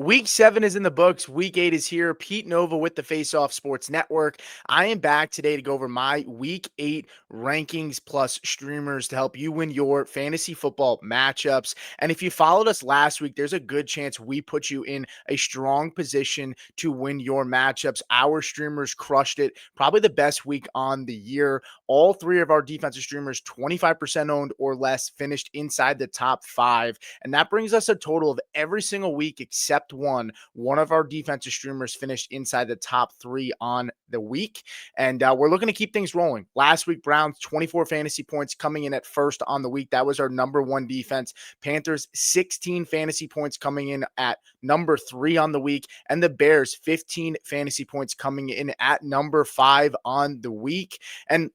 Week 7 is in the books. Week 8 is here. Pete Nova with the Face Off Sports Network. I am back today to go over my Week 8 rankings plus streamers to help you win your fantasy football matchups. And if you followed us last week, there's a good chance we put you in a strong position to win your matchups. Our streamers crushed it. Probably the best week on the year. All three of our defensive streamers, 25% owned or less, finished inside the top 5. And that brings us a total of every single week except one of our defensive streamers finished inside the top 3 on the week. And we're looking to keep things rolling. Last week, Browns, 24 fantasy points coming in at first on the week. That was our number 1 defense. Panthers, 16 fantasy points coming in at number 3 on the week. And the Bears, 15 fantasy points coming in at number 5 on the week. And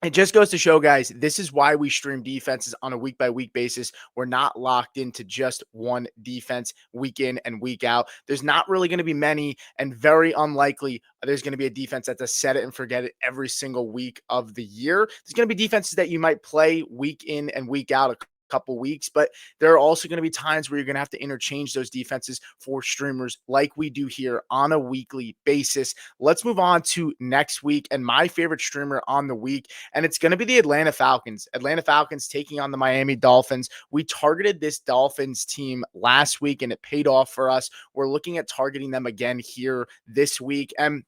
it just goes to show, guys, this is why we stream defenses on a week-by-week basis. We're not locked into just one defense week in and week out. There's not really going to be many, and very unlikely there's going to be a defense that's a set it and forget it every single week of the year. There's going to be defenses that you might play week in and week out, couple weeks, but there are also going to be times where you're going to have to interchange those defenses for streamers like we do here on a weekly basis. Let's move on to next week and my favorite streamer on the week, and it's going to be the Atlanta Falcons. Atlanta Falcons taking on the Miami Dolphins. We targeted this Dolphins team last week and it paid off for us. We're looking at targeting them again here this week, and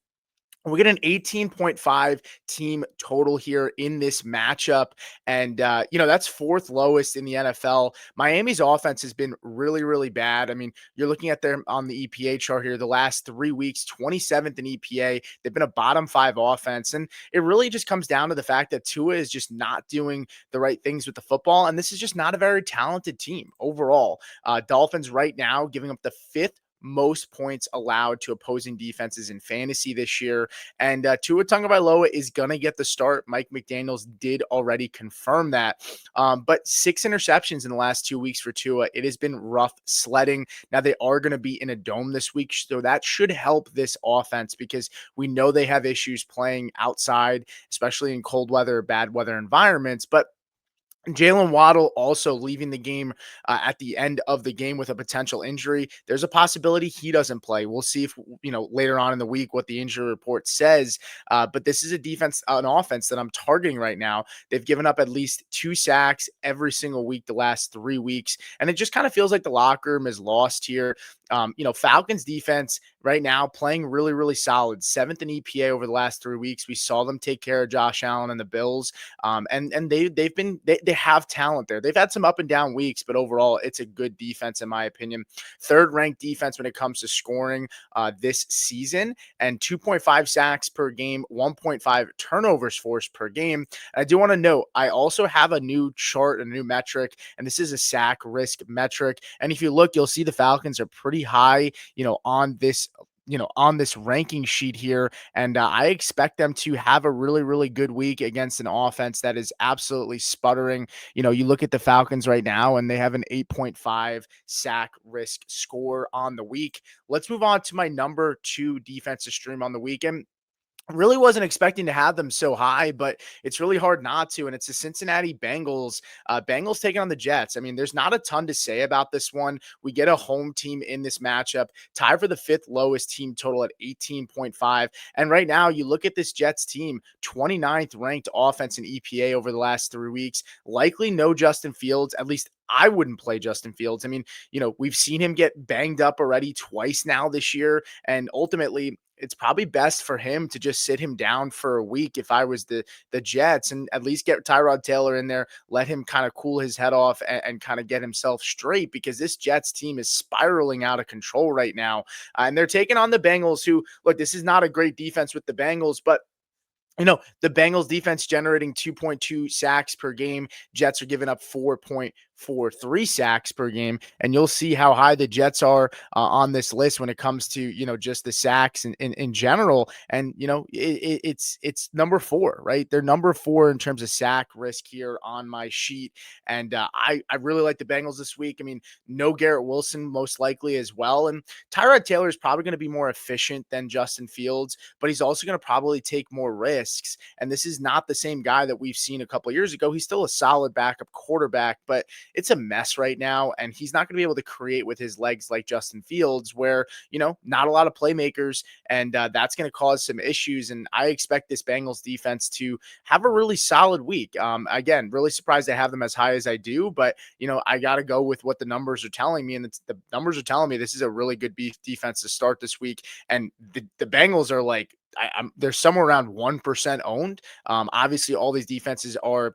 we get an 18.5 team total here in this matchup. And, that's 4th lowest in the NFL. Miami's offense has been really, really bad. I mean, you're looking at them on the EPA chart here, the last 3 weeks, 27th in EPA. They've been a bottom 5 offense. And it really just comes down to the fact that Tua is just not doing the right things with the football. And this is just not a very talented team overall. Dolphins right now giving up the 5th most points allowed to opposing defenses in fantasy this year. And Tua Tagovailoa is going to get the start. Mike McDaniels did already confirm that. But 6 interceptions in the last 2 weeks for Tua. It has been rough sledding. Now they are going to be in a dome this week, so that should help this offense because we know they have issues playing outside, especially in cold weather or bad weather environments. But Jalen Waddle also leaving the game at the end of the game with a potential injury. There's a possibility he doesn't play. We'll see if, later on in the week what the injury report says. But this is an offense that I'm targeting right now. They've given up at least 2 sacks every single week the last 3 weeks. And it just kind of feels like the locker room is lost here. Falcons defense right now playing really, really solid. 7th in EPA over the last 3 weeks. We saw them take care of Josh Allen and the Bills. And they have talent there. They've had some up and down weeks, but overall it's a good defense in my opinion. 3rd ranked defense when it comes to scoring this season, and 2.5 sacks per game, 1.5 turnovers forced per game. And I do want to note, I also have a new chart, a new metric, and this is a sack risk metric. And if you look, you'll see the Falcons are pretty high, on this ranking sheet here. And I expect them to have a really, really good week against an offense that is absolutely sputtering. You look at the Falcons right now and they have an 8.5 sack risk score on the week. Let's move on to my number 2 defensive stream on the weekend. Really wasn't expecting to have them so high, but it's really hard not to. And it's the Cincinnati Bengals. Bengals taking on the Jets. I mean, there's not a ton to say about this one. We get a home team in this matchup, tied for the 5th lowest team total at 18.5. And right now, you look at this Jets team, 29th ranked offense in EPA over the last 3 weeks. Likely no Justin Fields, at least I wouldn't play Justin Fields. I mean, we've seen him get banged up already twice now this year. And ultimately, it's probably best for him to just sit him down for a week if I was the Jets, and at least get Tyrod Taylor in there, let him kind of cool his head off and kind of get himself straight, because this Jets team is spiraling out of control right now. And they're taking on the Bengals, who, look, this is not a great defense with the Bengals, but the Bengals defense generating 2.2 sacks per game. Jets are giving up 4.43 sacks per game. And you'll see how high the Jets are on this list when it comes to, just the sacks in general. And, it's number 4, right? They're number 4 in terms of sack risk here on my sheet. And I really like the Bengals this week. I mean, no Garrett Wilson most likely as well. And Tyrod Taylor is probably going to be more efficient than Justin Fields, but he's also going to probably take more risks. And this is not the same guy that we've seen a couple of years ago. He's still a solid backup quarterback, but it's a mess right now, and he's not going to be able to create with his legs like Justin Fields, where, not a lot of playmakers, and that's going to cause some issues. And I expect this Bengals defense to have a really solid week. Again, really surprised I have them as high as I do, but I got to go with what the numbers are telling me, and the numbers are telling me this is a really good defense to start this week. And the Bengals are like, they're somewhere around 1% owned. Obviously, all these defenses are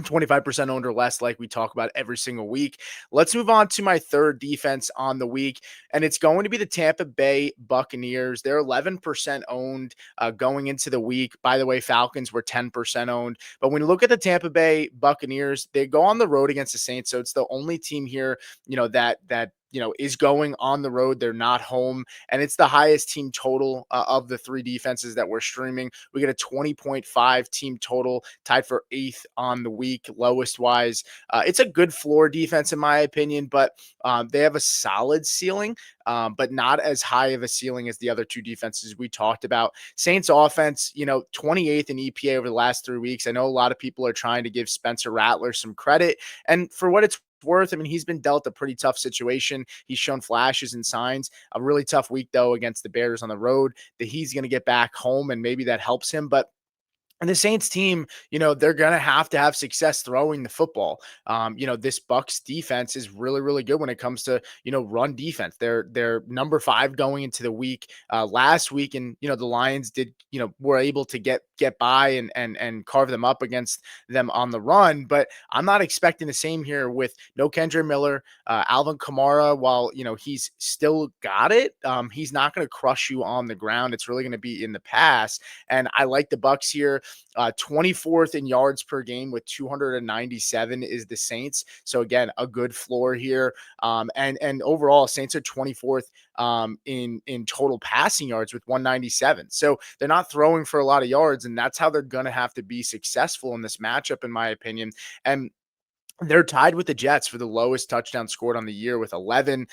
25% owned or less, like we talk about every single week. Let's move on to my third defense on the week, and it's going to be the Tampa Bay Buccaneers. They're 11% owned going into the week. By the way, Falcons were 10% owned. But when you look at the Tampa Bay Buccaneers, they go on the road against the Saints, so it's the only team here, that is going on the road. They're not home, and it's the highest team total of the three defenses that we're streaming. We get a 20.5 team total, tied for eighth on the week, lowest wise. It's a good floor defense, in my opinion, but they have a solid ceiling, but not as high of a ceiling as the other two defenses we talked about. Saints offense, 28th in EPA over the last 3 weeks. I know a lot of people are trying to give Spencer Rattler some credit, and for what it's worth, I mean, he's been dealt a pretty tough situation. He's shown flashes and signs. A really tough week, though, against the Bears on the road, that he's going to get back home, and maybe that helps him. But and the Saints team, they're going to have success throwing the football. This Bucks defense is really, really good when it comes to, run defense. They're number 5 going into the week last week. And, the Lions were able to get by and carve them up against them on the run. But I'm not expecting the same here with no Kendra Miller, Alvin Kamara. While, he's still got it, he's not going to crush you on the ground. It's really going to be in the pass. And I like the Bucks here. 24th in yards per game with 297 is the Saints. So again, a good floor here. And overall, Saints are 24th in total passing yards with 197. So they're not throwing for a lot of yards, and that's how they're going to have to be successful in this matchup, in my opinion. And they're tied with the Jets for the lowest touchdown scored on the year with 11.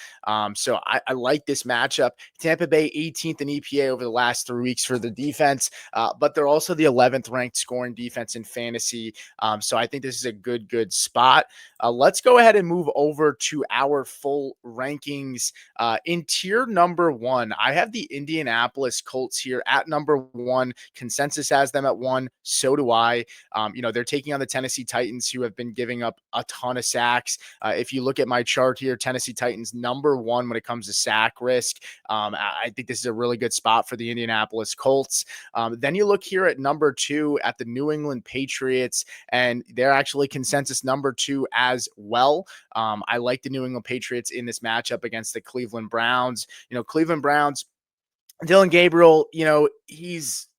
So I like this matchup. Tampa Bay 18th in EPA over the last 3 weeks for the defense, but they're also the 11th ranked scoring defense in fantasy. So I think this is a good spot. Let's go ahead and move over to our full rankings. In tier number 1, I have the Indianapolis Colts here at number 1. Consensus has them at 1. So do I. They're taking on the Tennessee Titans, who have been giving up a ton of sacks. If you look at my chart here, Tennessee Titans number 1 when it comes to sack risk. I think this is a really good spot for the Indianapolis Colts. Then you look here at number 2 at the New England Patriots, and they're actually consensus number 2 as well. I like the New England Patriots in this matchup against the Cleveland Browns. Cleveland Browns, Dylan Gabriel,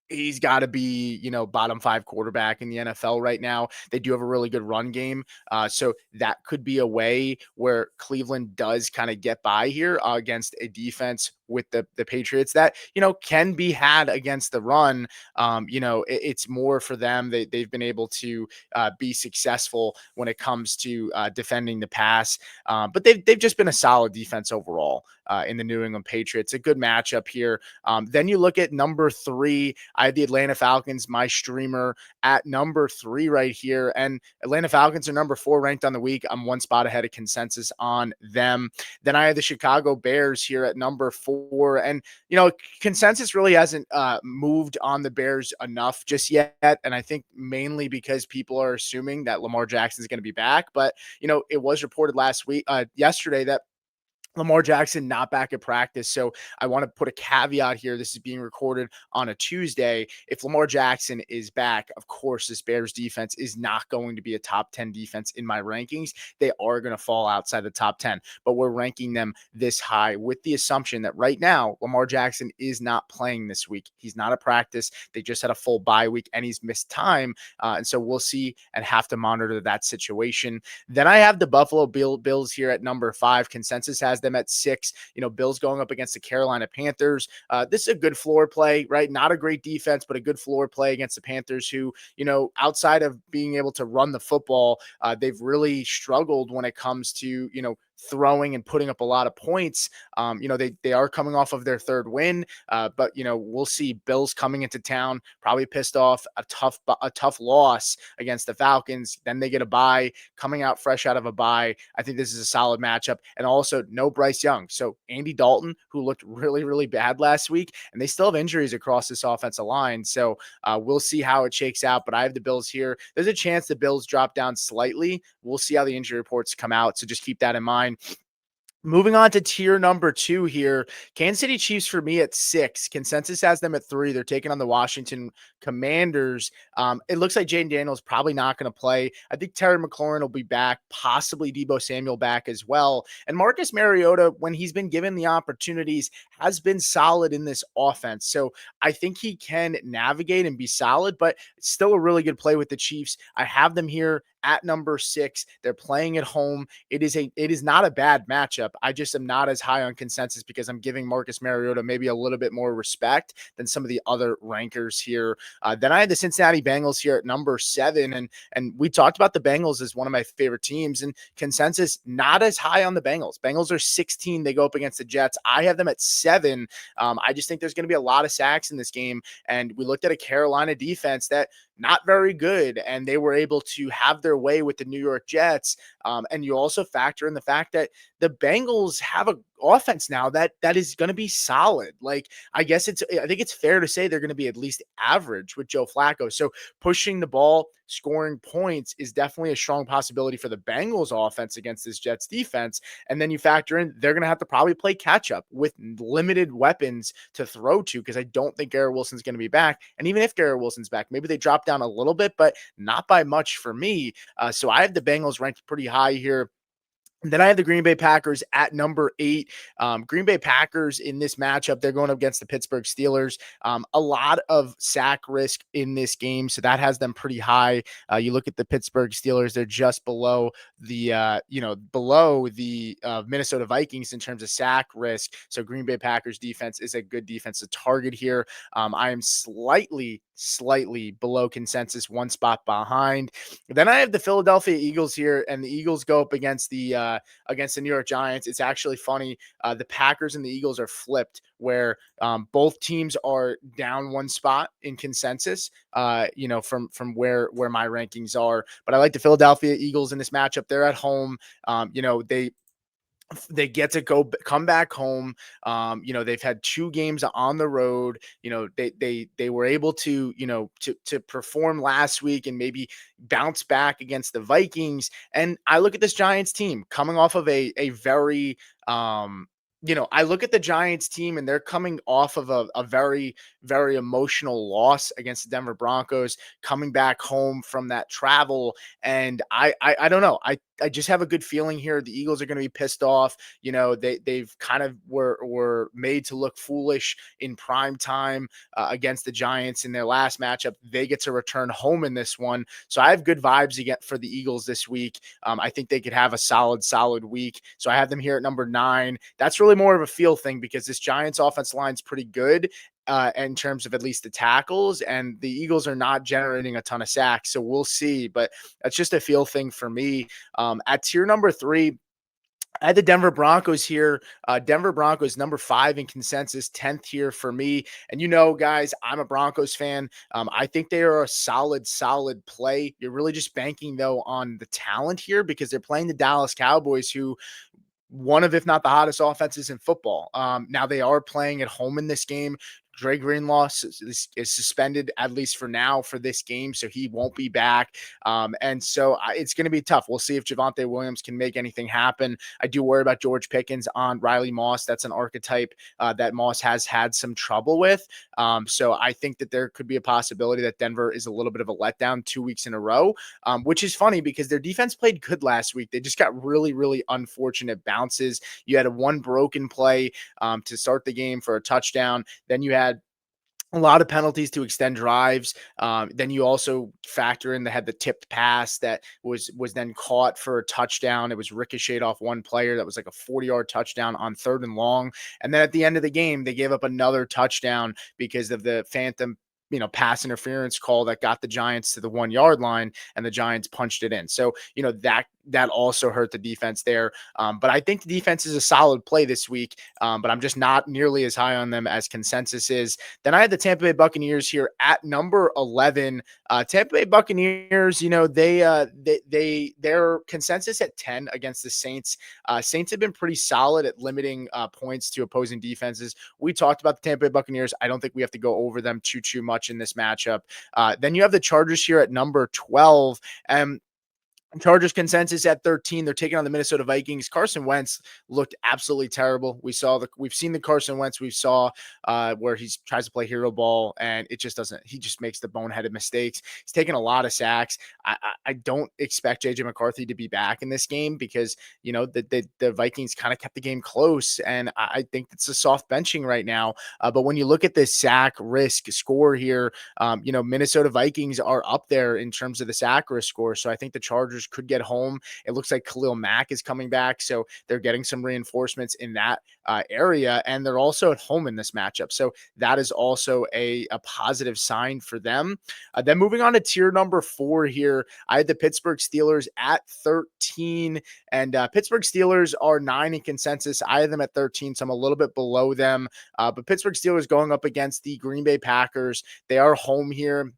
he's got to be, bottom 5 quarterback in the NFL right now. They do have a really good run game. So that could be a way where Cleveland does kind of get by here against a defense with the Patriots that, can be had against the run. It's more for them. They've been able to be successful when it comes to defending the pass. But they've just been a solid defense overall in the New England Patriots. A good matchup here. Then you look at number 3. I have the Atlanta Falcons, my streamer, at number 3 right here. And Atlanta Falcons are number 4 ranked on the week. I'm one spot ahead of consensus on them. Then I have the Chicago Bears here at number 4. And, consensus really hasn't moved on the Bears enough just yet. And I think mainly because people are assuming that Lamar Jackson is going to be back. But, it was reported yesterday that Lamar Jackson not back at practice. So I want to put a caveat here. This is being recorded on a Tuesday. If Lamar Jackson is back, of course, this Bears defense is not going to be a top 10 defense in my rankings. They are going to fall outside the top 10, but we're ranking them this high with the assumption that right now, Lamar Jackson is not playing this week. He's not at practice. They just had a full bye week and he's missed time. And so we'll see and have to monitor that situation. Then I have the Buffalo Bills here at number 5. Consensus has them at 6. Bills going up against the Carolina Panthers. This is a good floor play, right? Not a great defense, but a good floor play against the Panthers, who, outside of being able to run the football, they've really struggled when it comes to, throwing and putting up a lot of points. They are coming off of their third win, but we'll see. Bills coming into town, probably pissed off, a tough loss against the Falcons. Then they get a bye, coming out fresh out of a bye. I think this is a solid matchup, and also no Bryce Young. So Andy Dalton, who looked really really bad last week, and they still have injuries across this offensive line. So we'll see how it shakes out. But I have the Bills here. There's a chance the Bills drop down slightly. We'll see how the injury reports come out. So just keep that in mind. Moving on to tier number 2 here, Kansas City Chiefs for me at 6. Consensus has them at 3. They're taking on the Washington Commanders. It looks like Jaden Daniels probably not going to play. I think Terry McLaurin will be back, possibly Deebo Samuel back as well. And Marcus Mariota, when he's been given the opportunities, has been solid in this offense. So I think he can navigate and be solid, but still a really good play with the Chiefs. I have them here at number 6. They're playing at home. It is not a bad matchup. I just am not as high on consensus because I'm giving Marcus Mariota maybe a little bit more respect than some of the other rankers here. Then I had the Cincinnati Bengals here at number 7, and we talked about the Bengals as one of my favorite teams, and consensus not as high on the Bengals. Bengals are 16. They go up against the Jets. I have them at 7. I just think there's going to be a lot of sacks in this game, and we looked at a Carolina defense that not very good, and they were able to have their way with the New York Jets. And you also factor in the fact that the Bengals have a offense now that is going to be solid. Like, I think it's fair to say they're going to be at least average with Joe Flacco. So pushing the ball, scoring points is definitely a strong possibility for the Bengals offense against this Jets defense. And then you factor in they're going to have to probably play catch up with limited weapons to throw to, because I don't think Garrett Wilson's going to be back. And even if Garrett Wilson's back, maybe they drop down a little bit, but not by much for me. So I have the Bengals ranked pretty high here. And then I have the Green Bay Packers at number 8. Green Bay Packers in this matchup, they're going up against the Pittsburgh Steelers. A lot of sack risk in this game, so that has them pretty high. You look at the Pittsburgh Steelers; they're just below the Minnesota Vikings in terms of sack risk. So Green Bay Packers defense is a good defensive target here. I am slightly below consensus, one spot behind. Then I have the Philadelphia Eagles here, and the Eagles go up against the New York Giants. It's actually funny. The Packers and the Eagles are flipped, where both teams are down one spot in consensus, from where my rankings are. But I like the Philadelphia Eagles in this matchup. They're at home. They get to come back home. They've had 2 games on the road. They were able to, to perform last week and maybe bounce back against the Vikings. And I look at this Giants team coming off of a very, I look at the Giants team, and they're coming off of a very, very emotional loss against the Denver Broncos, coming back home from that travel. And I don't know. I just have a good feeling here. The Eagles are going to be pissed off. They've kind of were made to look foolish in prime time against the Giants in their last matchup. They get to return home in this one. So I have good vibes again for the Eagles this week. I think they could have a solid week. So I have them here at number 9. That's really more of a feel thing because this Giants offense line is pretty good in terms of at least the tackles, and the Eagles are not generating a ton of sacks. So we'll see, but that's just a feel thing for me. At tier number 3, I had the Denver Broncos here. Denver Broncos number 5 in consensus, 10th here for me. And guys, I'm a Broncos fan. I think they are a solid play. You're really just banking though on the talent here because they're playing the Dallas Cowboys, who one of, if not the hottest offenses in football. Now they are playing at home in this game. Dre Greenlaw is suspended, at least for now, for this game, so he won't be back. And so it's going to be tough. We'll see if Javonte Williams can make anything happen. I do worry about George Pickens on Riley Moss. That's an archetype that Moss has had some trouble with. So I think that there could be a possibility that Denver is a little bit of a letdown 2 weeks in a row, which is funny because their defense played good last week. They just got really, really unfortunate bounces. You had one broken play to start the game for a touchdown. Then you had a lot of penalties to extend drives. Then you also factor in the tipped pass that was then caught for a touchdown. It was ricocheted off one player. That was like a 40-yard touchdown on 3rd and long. And then at the end of the game, they gave up another touchdown because of the phantom pass interference call that got the Giants to the 1-yard line, and the Giants punched it in. So, that also hurt the defense there. But I think the defense is a solid play this week, but I'm just not nearly as high on them as consensus is. Then I had the Tampa Bay Buccaneers here at number 11. Tampa Bay Buccaneers, their consensus at 10 against the Saints. Saints have been pretty solid at limiting points to opposing defenses. We talked about the Tampa Bay Buccaneers. I don't think we have to go over them too much in this matchup. Then you have the Chargers here at number 12. And Chargers consensus at 13. They're taking on the Minnesota Vikings. Carson Wentz looked absolutely terrible. We've seen the Carson Wentz we saw where he tries to play hero ball and it just doesn't. He just makes the boneheaded mistakes. He's taking a lot of sacks. I don't expect JJ McCarthy to be back in this game because the Vikings kind of kept the game close, and I think it's a soft benching right now. But when you look at the sack risk score here, Minnesota Vikings are up there in terms of the sack risk score. So I think the Chargers could get home. It looks like Khalil Mack is coming back, so they're getting some reinforcements in that area, and they're also at home in this matchup. So that is also a positive sign for them. Then moving on to tier number 4 here, I had the Pittsburgh Steelers at 13, and Pittsburgh Steelers are 9 in consensus. I had them at 13, so I'm a little bit below them. But Pittsburgh Steelers going up against the Green Bay Packers. They are home here.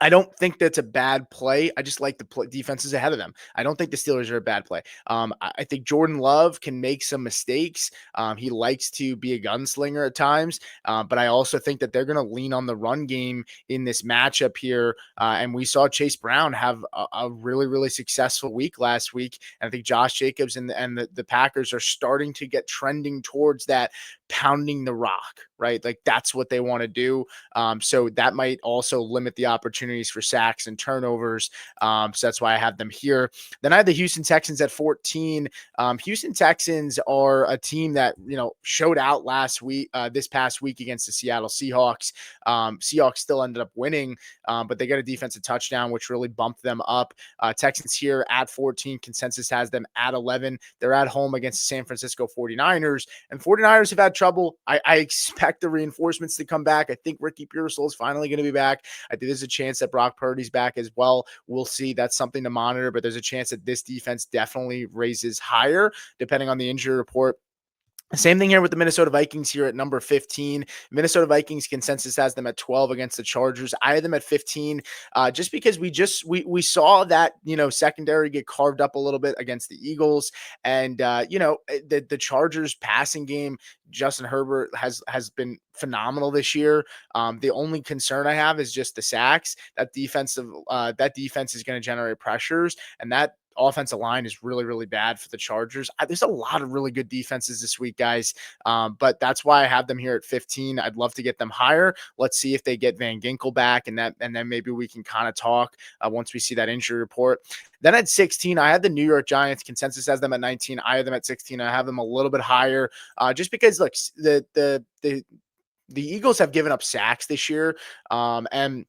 I don't think that's a bad play. I just like the defenses ahead of them. I don't think the Steelers are a bad play. I think Jordan Love can make some mistakes. He likes to be a gunslinger at times, but I also think that they're going to lean on the run game in this matchup here. And we saw Chase Brown have a really, really successful week last week. And I think Josh Jacobs and the Packers are starting to get trending towards that pounding the rock, right? Like that's what they want to do. So that might also limit the opportunities for sacks and turnovers. So that's why I have them here. Then I have the Houston Texans at 14. Houston Texans are a team that, showed out this past week against the Seattle Seahawks. Seahawks still ended up winning, but they got a defensive touchdown, which really bumped them up. Texans here at 14. Consensus has them at 11. They're at home against the San Francisco 49ers, and 49ers have had trouble. I expect the reinforcements to come back. I think Ricky Pearsall is finally going to be back. I think there's a chance that Brock Purdy's back as well. We'll see. That's something to monitor, but there's a chance that this defense definitely raises higher depending on the injury report. Same thing here with the Minnesota Vikings here at number 15. Minnesota Vikings consensus has them at 12 against the Chargers. I had them at 15 just because we saw that, secondary get carved up a little bit against the Eagles. And, the Chargers passing game, Justin Herbert has been phenomenal this year. The only concern I have is just the sacks. That defense is going to generate pressures, and that offensive line is really, really bad for the Chargers. There's a lot of really good defenses this week, guys. But that's why I have them here at 15. I'd love to get them higher. Let's see if they get Van Ginkel back, and then maybe we can kind of talk once we see that injury report. Then at 16, I had the New York Giants. Consensus has them at 19. I have them at 16. I have them a little bit higher, just because look, the Eagles have given up sacks this year, and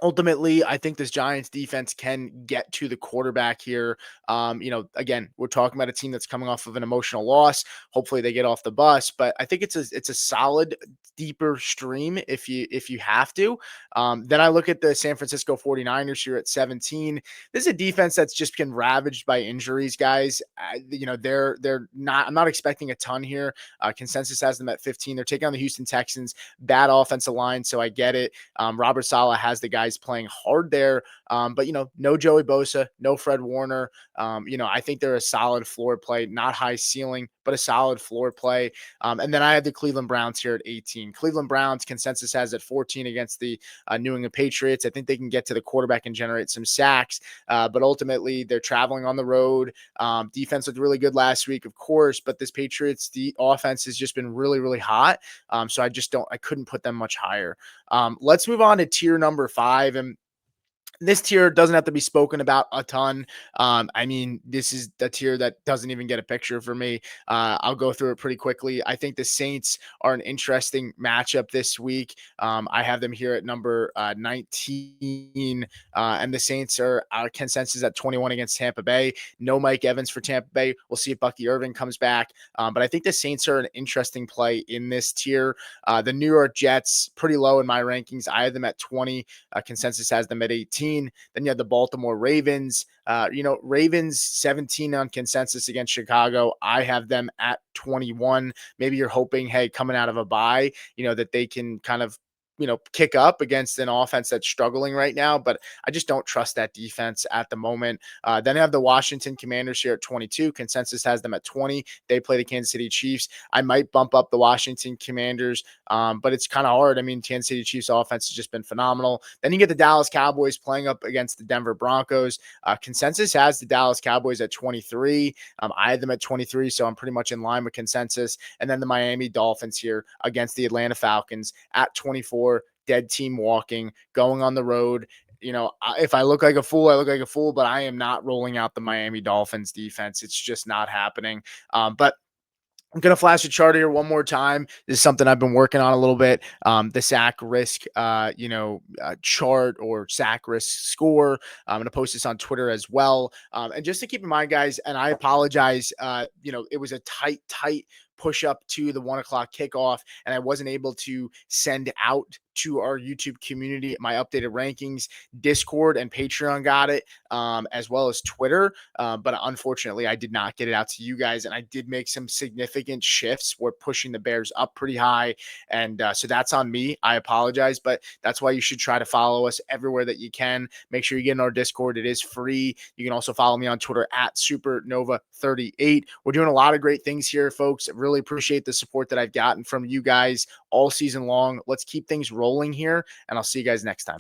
ultimately, I think this Giants defense can get to the quarterback here. Again, we're talking about a team that's coming off of an emotional loss. Hopefully they get off the bus, but I think it's a solid, deeper stream if you have to. Then I look at the San Francisco 49ers here at 17. This is a defense that's just been ravaged by injuries, guys. They're not, I'm not expecting a ton here. Consensus has them at 15. They're taking on the Houston Texans, bad offensive line. So I get it. Robert Saleh has the guys playing hard there. But no Joey Bosa, no Fred Warner. I think they're a solid floor play, not high ceiling, but a solid floor play. And then I have the Cleveland Browns here at 18. Cleveland Browns consensus has at 14 against the New England Patriots. I think they can get to the quarterback and generate some sacks, but ultimately they're traveling on the road. Defense looked really good last week, of course, but this Patriots, the offense has just been really, really hot. So I couldn't put them much higher. Let's move on to tier number 5. And this tier doesn't have to be spoken about a ton. This is the tier that doesn't even get a picture for me. I'll go through it pretty quickly. I think the Saints are an interesting matchup this week. I have them here at number 19, and the Saints are our consensus at 21 against Tampa Bay. No Mike Evans for Tampa Bay. We'll see if Bucky Irving comes back. But I think the Saints are an interesting play in this tier. The New York Jets, pretty low in my rankings. I have them at 20. Consensus has them at 18. 13. Then you have the Baltimore Ravens. Ravens 17 on consensus against Chicago. I have them at 21. Maybe you're hoping, hey, coming out of a bye, that they can kind of kick up against an offense that's struggling right now, but I just don't trust that defense at the moment. Then I have the Washington Commanders here at 22. Consensus has them at 20. They play the Kansas City Chiefs. I might bump up the Washington Commanders, but it's kind of hard. I mean, Kansas City Chiefs offense has just been phenomenal. Then you get the Dallas Cowboys playing up against the Denver Broncos. Consensus has the Dallas Cowboys at 23. I had them at 23, so I'm pretty much in line with consensus. And then the Miami Dolphins here against the Atlanta Falcons at 24. Dead team walking, going on the road. If I look like a fool, I look like a fool, but I am not rolling out the Miami Dolphins defense. It's just not happening. But I'm going to flash a chart here one more time. This is something I've been working on a little bit. The sack risk, chart or sack risk score. I'm going to post this on Twitter as well. And just to keep in mind, guys, and I apologize, it was a tight push up to the 1:00 kickoff, and I wasn't able to send out to our YouTube community my updated rankings. Discord and Patreon got it, as well as Twitter. But unfortunately, I did not get it out to you guys, and I did make some significant shifts. We're pushing the Bears up pretty high, and so that's on me. I apologize, but that's why you should try to follow us everywhere that you can. Make sure you get in our Discord. It is free. You can also follow me on Twitter at Supernova38. We're doing a lot of great things here, folks. Really appreciate the support that I've gotten from you guys all season long. Let's keep things rolling here, and I'll see you guys next time.